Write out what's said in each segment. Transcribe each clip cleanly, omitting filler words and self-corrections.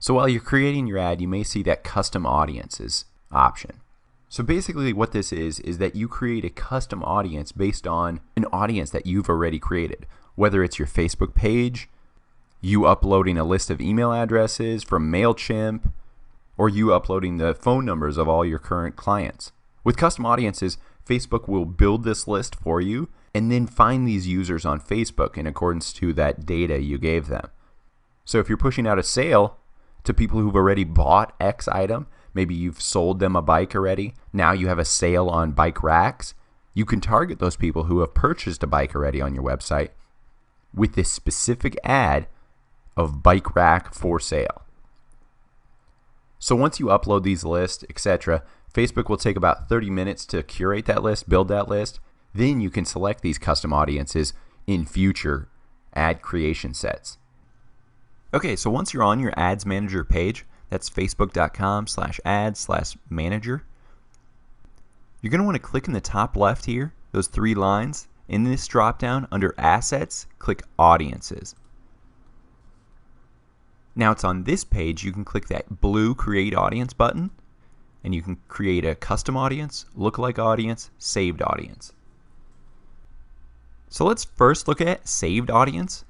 So while you're creating your ad, you may see that custom audiences option. So basically what this is that you create a custom audience based on an audience that you've already created. Whether it's your Facebook page, you uploading a list of email addresses from MailChimp, or you uploading the phone numbers of all your current clients. With custom audiences, Facebook will build this list for you and then find these users on Facebook in accordance to that data you gave them. So if you're pushing out a sale to people who've already bought X item, maybe you've sold them a bike already, now you have a sale on bike racks, you can target those people who have purchased a bike already on your website with this specific ad of bike rack for sale. So once you upload these lists, etc., Facebook will take about 30 minutes to curate that list, build that list. Then you can select these custom audiences in future ad creation sets. Okay, so once you're on your Ads Manager page, that's facebook.com/ads/manager, you're going to want to click in the top left here, those 3 lines. In this dropdown, under Assets, click Audiences. Now it's on this page, you can click that blue Create Audience button, and you can create a custom audience, lookalike audience, saved audience. So let's first look at saved audience.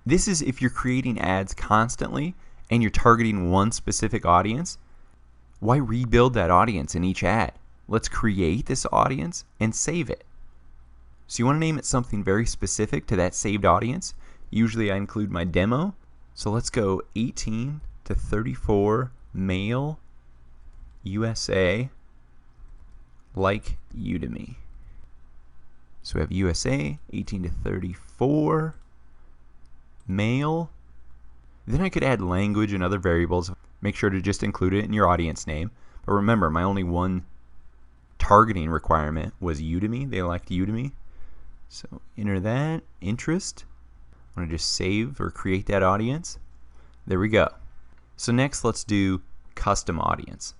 This is if you're creating ads constantly and you're targeting one specific audience. Why rebuild that audience in each ad? Let's create this audience and save it. So you want to name it something very specific to that saved audience. Usually I include my demo. So let's go 18 to 34 male USA like Udemy. So we have USA 18 to 34 male. Then I could add language and other variables. Make sure to just include it in your audience name. But remember, my only one targeting requirement was Udemy. They liked Udemy. So enter that. Interest. I'm going to just save or create that audience. There we go. So next let's do custom audience.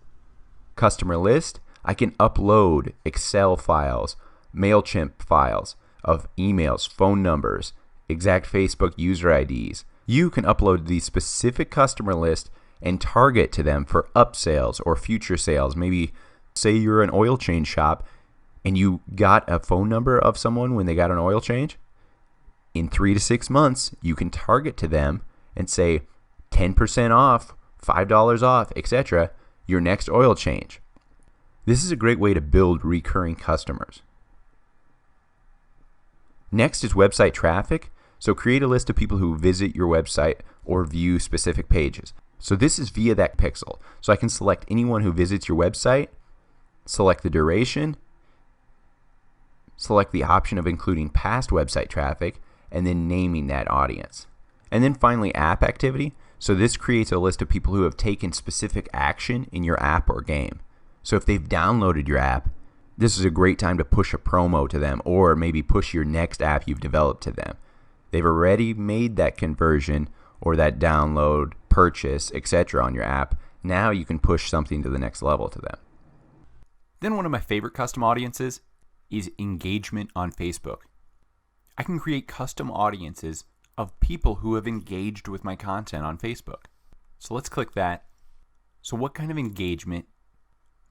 Customer list. I can upload Excel files, MailChimp files of emails, phone numbers, exact Facebook user IDs. You can upload the specific customer list and target to them for upsells or future sales. Maybe say you're an oil change shop and you got a phone number of someone when they got an oil change. In 3 to 6 months, you can target to them and say 10% off, $5 off, etc. your next oil change. This is a great way to build recurring customers. Next is website traffic. So create a list of people who visit your website or view specific pages. So this is via that pixel. So I can select anyone who visits your website, select the duration, select the option of including past website traffic, and then naming that audience. And then finally, app activity. So this creates a list of people who have taken specific action in your app or game. So if they've downloaded your app, this is a great time to push a promo to them, or maybe push your next app you've developed to them. They've already made that conversion or that download, purchase, etc. on your app. Now you can push something to the next level to them. Then one of my favorite custom audiences is engagement on Facebook. I can create custom audiences of people who have engaged with my content on Facebook. So let's click that. So what kind of engagement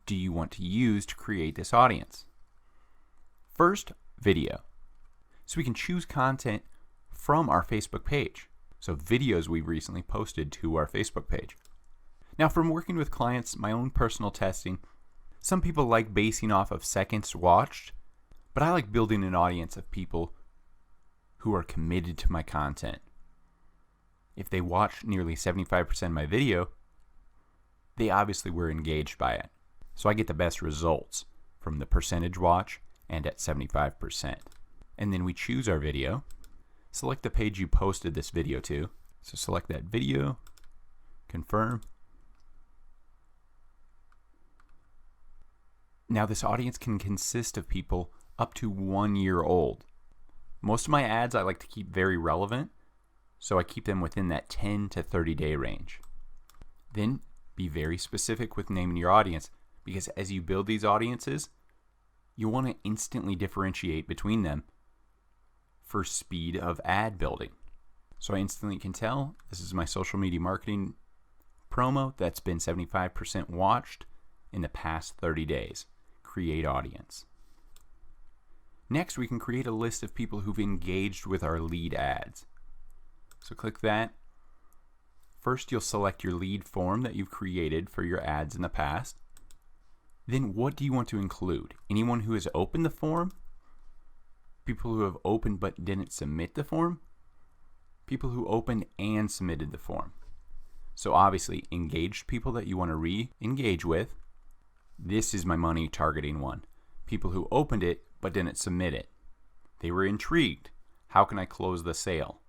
do you want to use to create this audience? First, video. So we can choose content from our Facebook page. So videos we've recently posted to our Facebook page. Now from working with clients, my own personal testing, some people like basing off of seconds watched, but I like building an audience of people who are committed to my content. If they watched nearly 75% of my video, they obviously were engaged by it. So I get the best results from the percentage watch and at 75%. And then we choose our video. Select the page you posted this video to. So select that video, confirm. Now this audience can consist of people up to 1 year old. Most of my ads I like to keep very relevant, so I keep them within that 10 to 30 day range. Then be very specific with naming your audience, because as you build these audiences, you want to instantly differentiate between them for speed of ad building. So I instantly can tell this is my social media marketing promo that's been 75% watched in the past 30 days. Create audience. Next, we can create a list of people who've engaged with our lead ads. So click that. First, you'll select your lead form that you've created for your ads in the past. Then what do you want to include? Anyone who has opened the form? People who have opened but didn't submit the form? People who opened and submitted the form. So obviously, engaged people that you want to re-engage with. This is my money targeting one. People who opened it but didn't submit it. They were intrigued. How can I close the sale?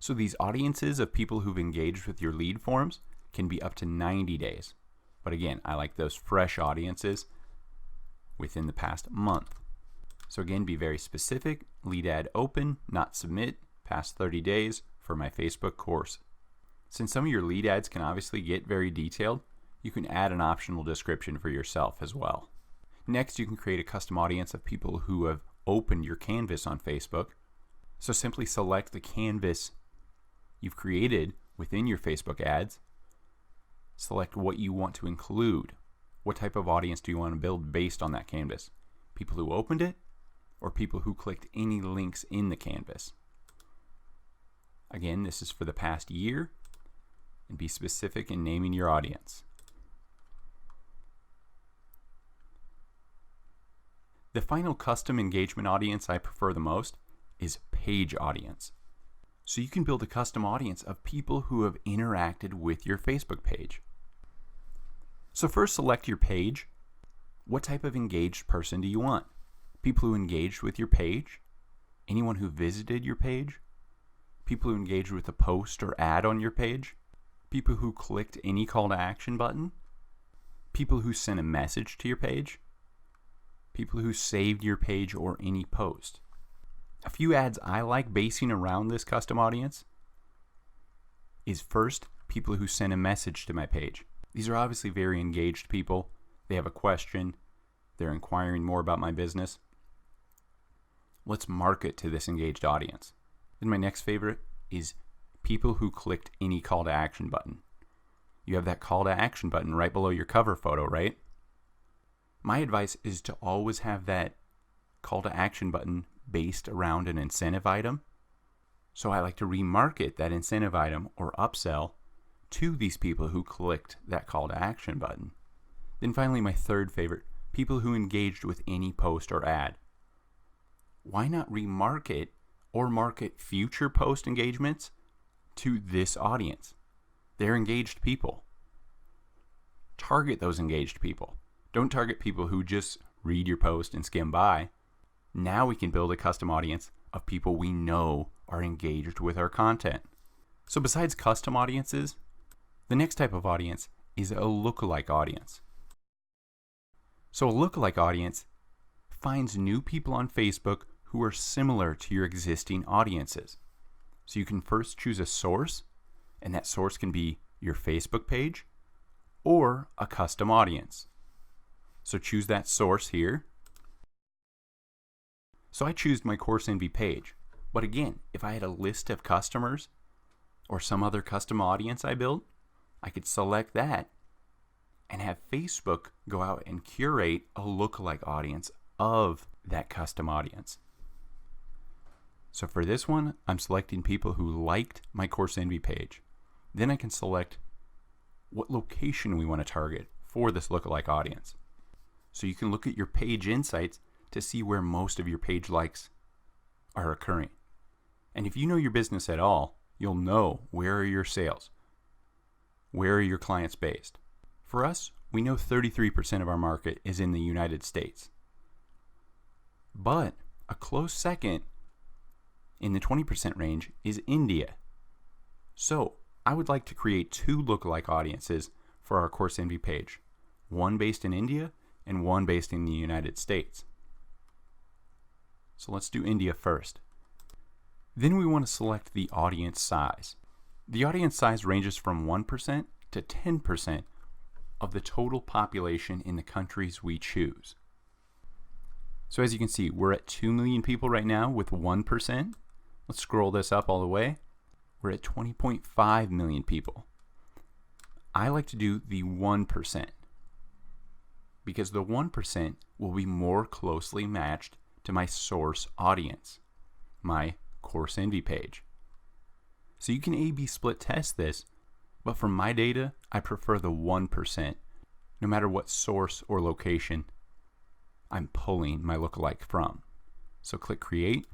So these audiences of people who've engaged with your lead forms can be up to 90 days. But again, I like those fresh audiences within the past month. So again, be very specific. Lead ad open, not submit, past 30 days for my Facebook course. Since some of your lead ads can obviously get very detailed, you can add an optional description for yourself as well. Next, you can create a custom audience of people who have opened your canvas on Facebook. So simply select the canvas you've created within your Facebook ads. Select what you want to include. What type of audience do you want to build based on that canvas? People who opened it or people who clicked any links in the canvas? Again, this is for the past year, and be specific in naming your audience. The final custom engagement audience I prefer the most is page audience. So you can build a custom audience of people who have interacted with your Facebook page. So first, select your page. What type of engaged person do you want? People who engaged with your page? Anyone who visited your page? People who engaged with a post or ad on your page? People who clicked any call to action button? People who sent a message to your page? People who saved your page or any post? A few ads I like basing around this custom audience is first, people who send a message to my page. These are obviously very engaged people. They have a question. They're inquiring more about my business. Let's market to this engaged audience. Then my next favorite is people who clicked any call to action button. You have that call to action button right below your cover photo, right? My advice is to always have that call to action button based around an incentive item. So I like to remarket that incentive item or upsell to these people who clicked that call to action button. Then finally, my third favorite, people who engaged with any post or ad. Why not remarket or market future post engagements to this audience? They're engaged people. Target those engaged people. Don't target people who just read your post and skim by. Now we can build a custom audience of people we know are engaged with our content. So besides custom audiences, the next type of audience is a lookalike audience. So a lookalike audience finds new people on Facebook who are similar to your existing audiences. So you can first choose a source, and that source can be your Facebook page or a custom audience. So choose that source here. So I choose my Course Envy page. But again, if I had a list of customers or some other custom audience I built, I could select that and have Facebook go out and curate a lookalike audience of that custom audience. So for this one, I'm selecting people who liked my Course Envy page. Then I can select what location we want to target for this lookalike audience. So you can look at your page insights to see where most of your page likes are occurring. And if you know your business at all, you'll know where are your sales, where are your clients based. For us, we know 33% of our market is in the United States. But a close second in the 20% range is India. So I would like to create 2 lookalike audiences for our Course Envy page, one based in India and one based in the United States. So let's do India first. Then we want to select the audience size. The audience size ranges from 1% to 10% of the total population in the countries we choose. So as you can see, we're at 2 million people right now with 1%. Let's scroll this up all the way. we're at 20.5 million people. I like to do the 1% because the 1% will be more closely matched to my source audience, my Course Envy page. So you can A/B split test this, but from my data, I prefer the 1%, no matter what source or location I'm pulling my lookalike from. So click Create,